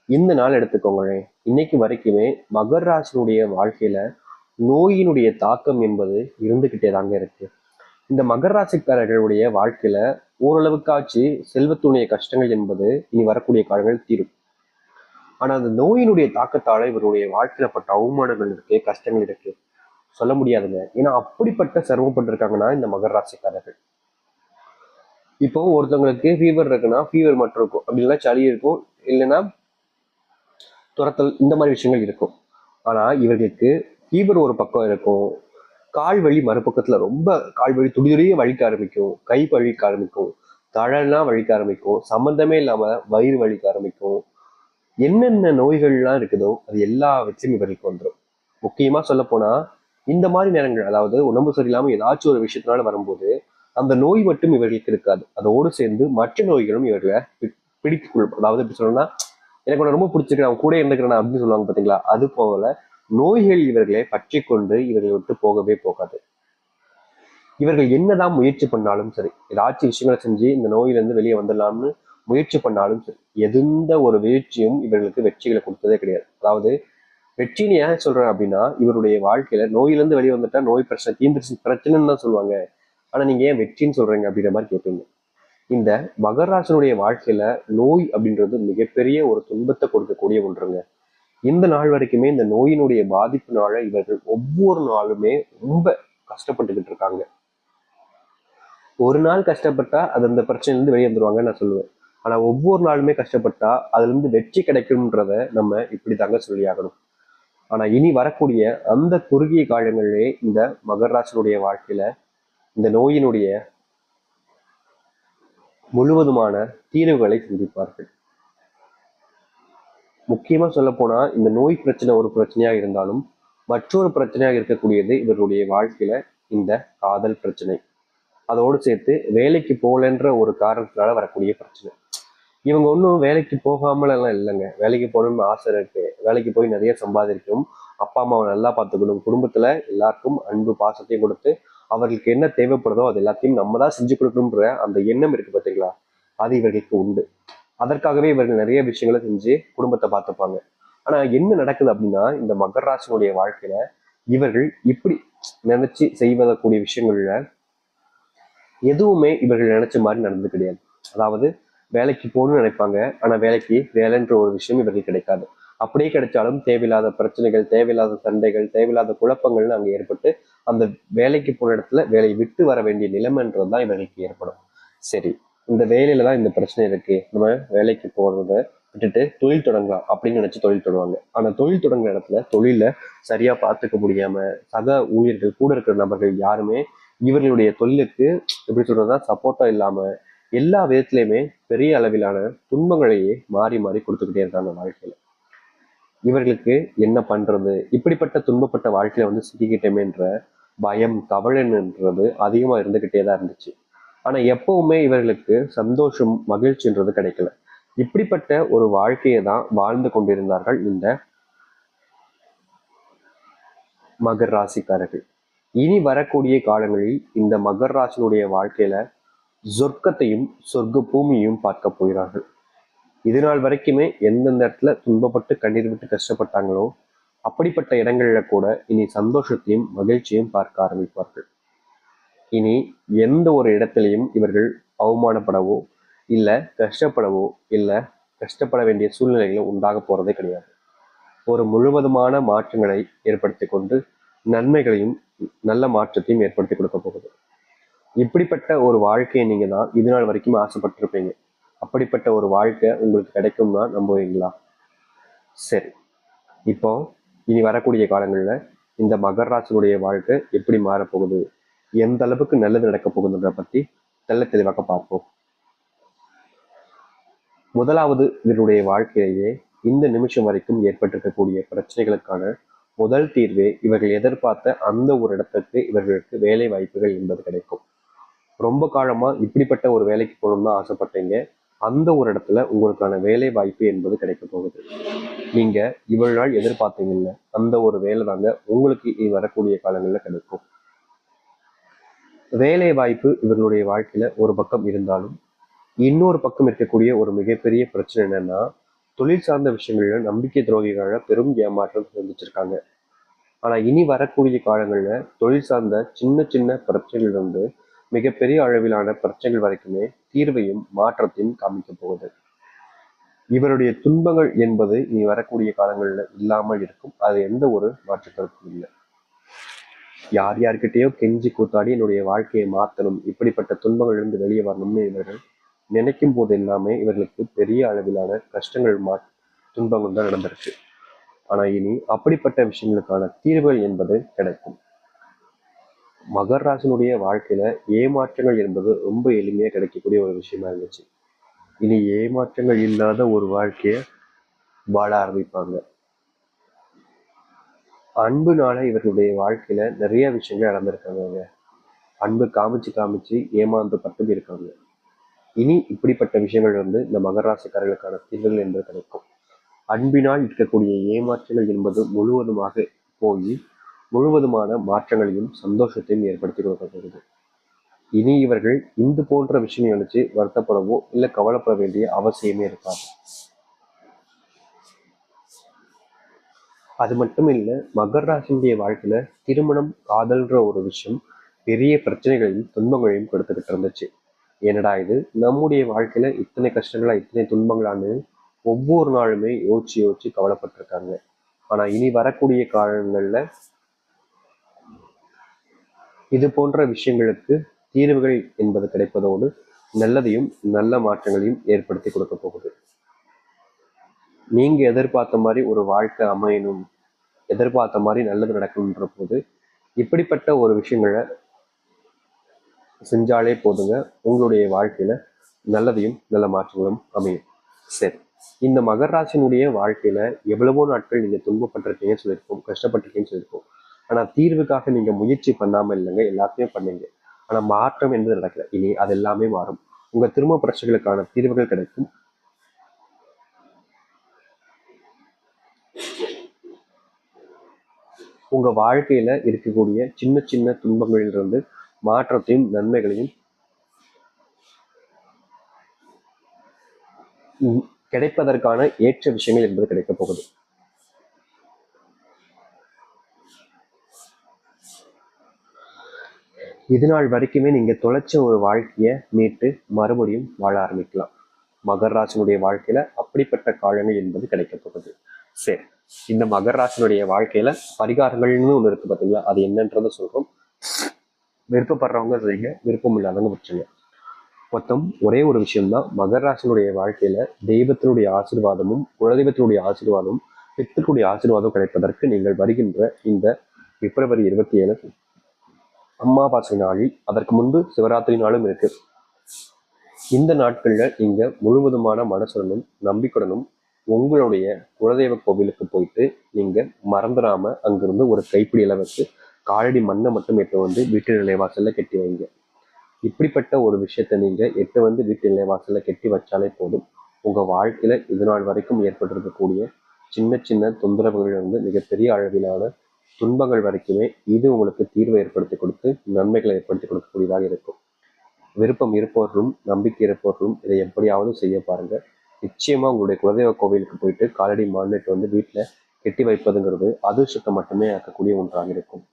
இந்த நாள் எடுத்துக்கோங்களேன். இன்னைக்கு வரைக்குமே மகர ராசினுடைய வாழ்க்கையில நோயினுடைய தாக்கம் என்பது இருந்துகிட்டே தாங்க இருக்கு. இந்த மகர ராசிக்காரர்களுடைய வாழ்க்கையில ஓரளவுக்காச்சு செல்வத்துடைய கஷ்டங்கள் என்பது இனி வரக்கூடிய காலங்கள் தீரும். ஆனா அந்த நோயினுடைய தாக்கத்தால இவருடைய வாழ்க்கையில பட்ட அவமானங்கள் இருக்கு, கஷ்டங்கள் இருக்கு, சொல்ல முடியாதுங்க. ஏன்னா அப்படிப்பட்ட சிரமப்பட்டிருக்காங்கன்னா இந்த மகர ராசிக்காரர்கள். இப்போ ஒருத்தவங்களுக்கு ஃபீவர் இருக்குன்னா ஃபீவர் மட்டும் இருக்கும், அப்படி இல்லைன்னா சளி இருக்கும், இல்லைன்னா துரத்தல், இந்த மாதிரி விஷயங்கள் இருக்கும். ஆனா இவர்களுக்கு ஃபீவர் ஒரு பக்கம் இருக்கும், கால் வலி மறுபக்கத்துல ரொம்ப கால் வலி துடிதுடியே வலிக்க ஆரம்பிக்கும், கை வலிக்க ஆரம்பிக்கும், தழனா வலிக்க ஆரம்பிக்கும், சம்பந்தமே இல்லாம வயிறு வலிக்க ஆரம்பிக்கும். என்னென்ன நோய்கள்லாம் இருக்குதோ அது எல்லா வச்சும் இவர்களுக்கு வந்துடும். முக்கியமா சொல்ல போனா இந்த மாதிரி நேரங்கள், அதாவது உடம்பு சரியில்லாம ஏதாச்சும் ஒரு விஷயத்தினால வரும்போது அந்த நோய் மட்டும் இவர்களுக்கு இருக்காது, அதோடு சேர்ந்து மற்ற நோய்களும் இவர்களை பிடித்துக் கொள்ளும். அதாவது எப்படி சொல்லணும்னா, எனக்கு உன்னை ரொம்ப பிடிச்சிருக்கு, அவன் கூட இருந்துக்கிறேன் அப்படின்னு சொல்லுவாங்க பாத்தீங்களா, அது போல நோய்கள் இவர்களை பற்றி கொண்டு இவர்களை விட்டு போகவே போகாது. இவர்கள் என்னதான் முயற்சி பண்ணாலும் சரி, ஏதாச்சும் விஷயங்களை செஞ்சு இந்த நோயிலிருந்து வெளியே வந்துடலாம்னு முயற்சி பண்ணாலும் சரி, எந்த ஒரு முயற்சியும் இவர்களுக்கு வெற்றிகளை கொடுத்ததே கிடையாது. அதாவது வெற்றின்னு ஏன் சொல்றேன் அப்படின்னா, இவருடைய வாழ்க்கையில நோயிலிருந்து வெளியே வந்துட்டா நோய் பிரச்சனை தீந்துருச்சு பிரச்சனைன்னு தான் சொல்லுவாங்க. ஆனா நீங்க ஏன் வெற்றின்னு சொல்றீங்க அப்படின்ற மாதிரி கேட்பீங்க. இந்த மகராசனுடைய வாழ்க்கையில நோய் அப்படின்றது மிகப்பெரிய ஒரு துன்பத்தை கொடுக்கக்கூடிய ஒன்றுங்க. இந்த நாள் வரைக்குமே இந்த நோயினுடைய பாதிப்புனால இவர்கள் ஒவ்வொரு நாளுமே ரொம்ப கஷ்டப்பட்டுக்கிட்டு இருக்காங்க. ஒரு நாள் கஷ்டப்பட்டா அது அந்த பிரச்சனையிலிருந்து வெளியே வந்துருவாங்கன்னு நான் சொல்லுவேன். ஆனா ஒவ்வொரு நாளுமே கஷ்டப்பட்டா அதுல இருந்து வெற்றி கிடைக்கும்ன்றத நம்ம இப்படி தாங்க சொல்லி ஆகணும். ஆனா இனி வரக்கூடிய அந்த குறுகிய காலங்களிலே இந்த மகராசனுடைய வாழ்க்கையில இந்த நோயினுடைய முழுவதுமான தீர்வுகளை சந்திப்பார்கள். முக்கியமா சொல்ல போனா இந்த நோய் பிரச்சனை ஒரு பிரச்சனையா இருந்தாலும் மற்றொரு பிரச்சனையாக இருக்கக்கூடியது இவருடைய வாழ்க்கையில இந்த காதல் பிரச்சனை. அதோடு சேர்த்து வேலைக்கு போகலன்ற ஒரு காரணத்தினால வரக்கூடிய பிரச்சனை. இவங்க ஒன்றும் வேலைக்கு போகாமல் எல்லாம் இல்லைங்க, வேலைக்கு போகணும்னு ஆசை இருக்கு, வேலைக்கு போய் நிறைய சம்பாதிக்கணும், அப்பா அம்மாவை நல்லா பார்த்துக்கணும், குடும்பத்துல எல்லாருக்கும் அன்பு பாசத்தையும் கொடுத்து அவர்களுக்கு என்ன தேவைப்படுதோ அது எல்லாத்தையும் நம்ம தான் செஞ்சு கொடுக்கணுன்ற அந்த எண்ணம் இருக்கு பார்த்தீங்களா, அது இவர்களுக்கு உண்டு. அதற்காகவே இவர்கள் நிறைய விஷயங்களை செஞ்சு குடும்பத்தை பார்த்துப்பாங்க. ஆனா என்ன நடக்குது அப்படின்னா, இந்த மகர ராசினுடைய வாழ்க்கையில இவர்கள் இப்படி நினைச்சு செய்வதற்கூடிய விஷயங்கள்ல எதுவுமே இவர்கள் நினைச்ச மாதிரி நடந்து கிடையாது. அதாவது வேலைக்கு போகணும்னு நினைப்பாங்க, ஆனா வேலைக்கு வேலைன்ற ஒரு விஷயம் இவர்கள் கிடைக்காது. அப்படியே கிடைச்சாலும் தேவையில்லாத பிரச்சனைகள், தேவையில்லாத சண்டைகள், தேவையில்லாத குழப்பங்கள்னு அங்கே ஏற்பட்டு அந்த வேலைக்கு போன இடத்துல வேலையை விட்டு வர வேண்டிய நிலைமைன்றது தான் இவர்களுக்கு ஏற்படும். சரி, இந்த வேலையில தான் இந்த பிரச்சனை இருக்கு, நம்ம வேலைக்கு போறத விட்டுட்டு தொழில் தொடங்கலாம் அப்படின்னு நினைச்சு தொழில் தொடங்குவாங்க. ஆனா தொழில் தொடங்குற இடத்துல தொழில சரியா பார்த்துக்க முடியாம சக ஊழியர்கள் கூட இருக்கிற நபர்கள் யாருமே இவர்களுடைய தொழிலுக்கு எப்படி சொல்றதா சப்போர்ட்டா இல்லாம எல்லா விதத்திலையுமே பெரிய அளவிலான துன்பங்களையே மாறி மாறி கொடுத்துக்கிட்டே இருக்காங்க வாழ்க்கையில. இவர்களுக்கு என்ன பண்றது, இப்படிப்பட்ட துன்பப்பட்ட வாழ்க்கையில வந்து சிக்கிக்கிட்டேமேன்ற பயம் கவலைன்றது அதிகமா இருந்துகிட்டே தான் இருந்துச்சு. ஆனா எப்பவுமே இவர்களுக்கு சந்தோஷம் மகிழ்ச்சின்றது கிடைக்கல. இப்படிப்பட்ட ஒரு வாழ்க்கையை தான் வாழ்ந்து கொண்டிருந்தார்கள் இந்த மகர் ராசிக்காரர்கள். இனி வரக்கூடிய காலங்களில் இந்த மகர் ராசினுடைய வாழ்க்கையில சொர்க்கத்தையும் சொர்க்க பூமியையும் பார்க்க போகிறார்கள். இது நாள் வரைக்குமே எந்தெந்த இடத்துல துன்பப்பட்டு கண்ணீர் விட்டு கஷ்டப்பட்டாங்களோ அப்படிப்பட்ட இடங்கள்ல கூட இனி சந்தோஷத்தையும் மகிழ்ச்சியும் பார்க்க ஆரம்பிப்பார்கள். இனி எந்த ஒரு இடத்திலையும் இவர்கள் அவமானப்படவோ இல்ல கஷ்டப்படவோ இல்ல கஷ்டப்பட வேண்டிய சூழ்நிலைகளும் உண்டாக போறதே கிடையாது. ஒரு முழுவதுமான மாற்றங்களை ஏற்படுத்தி கொண்டு நன்மைகளையும் நல்ல மாற்றத்தையும் ஏற்படுத்தி கொடுக்க போகுது. இப்படிப்பட்ட ஒரு வாழ்க்கையை நீங்க தான் இது நாள் வரைக்கும் ஆசைப்பட்டிருப்பீங்க. அப்படிப்பட்ட ஒரு வாழ்க்கை உங்களுக்கு கிடைக்கும்னா நம்புவீங்களா? சரி, இப்போ இனி வரக்கூடிய காலங்களில் இந்த மகர ராசினுடைய வாழ்க்கை எப்படி மாறப்போகுது, எந்த அளவுக்கு நல்லது நடக்க போகுதுன்றத பத்தி தெள்ள தெளிவாக பார்ப்போம். முதலாவது, இதனுடைய வாழ்க்கையிலேயே இந்த நிமிஷம் வரைக்கும் ஏற்பட்டிருக்கக்கூடிய பிரச்சனைகளுக்கான முதல் தீர்வே இவர்கள் எதிர்பார்த்த அந்த ஒரு இடத்துக்கு இவர்களுக்கு வேலை வாய்ப்புகள் என்பது கிடைக்கும். ரொம்ப காலமா இப்படிப்பட்ட ஒரு வேலைக்கு போகணும்னு தான் ஆசைப்பட்டீங்க, அந்த ஒரு இடத்துல உங்களுக்கான வேலை வாய்ப்பு என்பது கிடைக்க போகுது. நீங்க இவ்வளவு நாள் எதிர்பார்த்தீங்கல்ல, அந்த ஒரு வேலை தாங்க உங்களுக்கு இனி வரக்கூடிய காலங்களில் கிடைக்கும். வேலை வாய்ப்பு இவர்களுடைய வாழ்க்கையில ஒரு பக்கம் இருந்தாலும் இன்னொரு பக்கம் இருக்கக்கூடிய ஒரு மிகப்பெரிய பிரச்சனை என்னன்னா, தொழில் சார்ந்த விஷயங்கள்ல நம்பிக்கை துரோகிகள பெரும் ஏமாற்றம் சந்திச்சிருக்காங்க. ஆனா இனி வரக்கூடிய காலங்கள்ல தொழில் சார்ந்த சின்ன சின்ன பிரச்சனைகள் வந்து மிகப்பெரிய அளவிலான பிரச்சனைகள் வரைக்குமே தீர்வையும் மாற்றத்தையும் காமிக்க போகுது. இவருடைய துன்பங்கள் என்பது இனி வரக்கூடிய காலங்கள்ல இல்லாமல் இருக்கும். அது எந்த ஒரு மாற்று கருத்தும் இல்லை. யார் யார்கிட்டயோ கெஞ்சி கூத்தாடி என்னுடைய வாழ்க்கையை மாற்றணும், இப்படிப்பட்ட துன்பங்கள் இருந்து வெளியே வரணும்னு இவர்கள் நினைக்கும் போது எல்லாமே இவர்களுக்கு பெரிய அளவிலான கஷ்டங்கள் துன்பங்கள் தான் நடந்திருக்கு. ஆனா இனி அப்படிப்பட்ட விஷயங்களுக்கான தீர்வுகள் என்பது கிடைக்கும். மகர் ராசினுடைய வாழ்க்கையில ஏமாற்றங்கள் என்பது ரொம்ப எளிமையா கிடைக்கக்கூடிய ஒரு விஷயமா இருந்துச்சு. இனி ஏமாற்றங்கள் இல்லாத ஒரு வாழ்க்கைய வாழ ஆரம்பிப்பாங்க. அன்புனால இவர்களுடைய வாழ்க்கையில நிறைய விஷயங்கள் நடந்திருக்காங்க. அன்பு காமிச்சு காமிச்சு ஏமாந்து பட்டு இருக்காங்க. இனி இப்படிப்பட்ட விஷயங்கள் வந்து இந்த மகர ராசிக்காரர்களுக்கான தீர்வுகள் என்பது கிடைக்கும். அன்பினால் இருக்கக்கூடிய ஏமாற்றங்கள் என்பது முழுவதுமாக போய் முழுவதுமான மாற்றங்களையும் சந்தோஷத்தையும் ஏற்படுத்தி கொடுக்கப்படுகிறது. இனி இவர்கள் இந்த போன்ற விஷயங்கள் நினைச்சு வருத்தப்படவோ இல்லை கவலைப்பட வேண்டிய அவசியமே இருக்காது. அது மட்டும் இல்லை, மகர ராசினுடைய வாழ்க்கையில திருமணம் காதல்ன்ற ஒரு விஷயம் பெரிய பிரச்சனைகளையும் துன்பங்களையும் கொடுத்துக்கிட்டு இருந்துச்சு. என்னடா இது, நம்முடைய வாழ்க்கையில இத்தனை கஷ்டங்களா இத்தனை துன்பங்களான்னு ஒவ்வொரு நாளுமே யோசிச்சு யோசிச்சு கவலைப்பட்டிருக்காங்க. ஆனா இனி வரக்கூடிய காலங்கள்ல இது போன்ற விஷயங்களுக்கு தீர்வுகள் என்பது கிடைப்பதோடு நல்லதையும் நல்ல மாற்றங்களையும் ஏற்படுத்தி கொடுக்க போகுது. நீங்க எதிர்பார்த்த மாதிரி ஒரு வாழ்க்கை அமையணும், எதிர்பார்த்த மாதிரி நல்லது நடக்கணுன்ற போது இப்படிப்பட்ட ஒரு விஷயங்களை செஞ்சாலே போதுங்க, உங்களுடைய வாழ்க்கையில நல்லதையும் நல்ல மாற்றங்களும் அமையும். சரி, இந்த மகர ராசினுடைய வாழ்க்கையில எவ்வளவோ நாட்கள் நீங்க துன்பப்பட்டிருக்கீங்கன்னு சொல்லியிருக்கோம், கஷ்டப்பட்டிருக்கீங்கன்னு சொல்லியிருக்கோம். ஆனா தீர்வுக்காக நீங்க முயற்சி பண்ணாம இல்லைங்க, எல்லாத்தையும் பண்ணீங்க. ஆனா மாற்றம் என்பது நடக்கல. இனி அது எல்லாமே மாறும். உங்க திரும்ப பிரச்சனைகளுக்கான தீர்வுகள் கிடைக்கும். உங்க வாழ்க்கையில இருக்கக்கூடிய சின்ன சின்ன துன்பங்களிலிருந்து மாற்றத்தையும் நன்மைகளையும் கிடைப்பதற்கான ஏற்ற விஷயங்கள் என்பது கிடைக்க போகுது. இது நாள் வரைக்குமே நீங்க தொலைச்ச ஒரு வாழ்க்கைய மீட்டு மறுபடியும் வாழ ஆரம்பிக்கலாம். மகர் ராசினுடைய வாழ்க்கையில அப்படிப்பட்ட காலங்கள் என்பது கிடைக்க போகுது. சரி, இந்த மகர் ராசினுடைய வாழ்க்கையில பரிகாரங்கள்னு ஒண்ணு இருக்கு பாத்தீங்களா, அது என்னன்றத சொல்றோம். விருப்பப்படுறவங்க செய்யுங்க, விருப்பம் இல்லாதவங்க விட்டுருங்க. மொத்தம் ஒரே ஒரு விஷயம்தான், மகர் ராசினுடைய வாழ்க்கையில தெய்வத்தினுடைய ஆசீர்வாதமும் குலதெய்வத்தினுடைய ஆசீர்வாதமும் பித்தர்களுடைய ஆசீர்வாதம் கிடைப்பதற்கு நீங்கள் வருகின்ற இந்த பிப்ரவரி 27 அமாவாசை நாளில், அதற்கு முன்பு சிவராத்திரி நாளும் இருக்கு. இந்த நாட்கள்ல நீங்க முழுவதுமான மனசுடனும் நம்பிக்கையுடனும் உங்களுடைய குலதெய்வ கோவிலுக்கு போயிட்டு நீங்க மறந்துடாம அங்கிருந்து ஒரு கைப்பிடி அளவுக்கு காலடி மண்ணை மட்டும் எட்டு வந்து வீட்டு நிலைவாசல்ல கட்டி வைங்க. இப்படிப்பட்ட ஒரு விஷயத்த நீங்க எட்டு வந்து வீட்டு நிலைவாசல்ல கட்டி வச்சாலே போதும். உங்க வாழ்க்கையில இது நாள் வரைக்கும் ஏற்பட்டிருக்கக்கூடிய சின்ன சின்ன தொந்தரவுகள் வந்து மிகப்பெரிய அளவிலான துன்பங்கள் வரைக்குமே இது உங்களுக்கு தீர்வை ஏற்படுத்தி கொடுத்து நன்மைகளை ஏற்படுத்தி கொடுக்கக்கூடியதாக இருக்கும். விருப்பம் இருப்பவர்களும் நம்பிக்கை இருப்பவர்களும் இதை எப்படியாவது செய்ய பாருங்க. நிச்சயமா உங்களுடைய குலதெய்வ கோவிலுக்கு போயிட்டு காலடி மாநிலத்தை வந்து வீட்டுல கெட்டி வைப்பதுங்கிறது அதிர்ஷ்டத்தை மட்டுமே ஆக்கக்கூடிய ஒன்றாக இருக்கும்.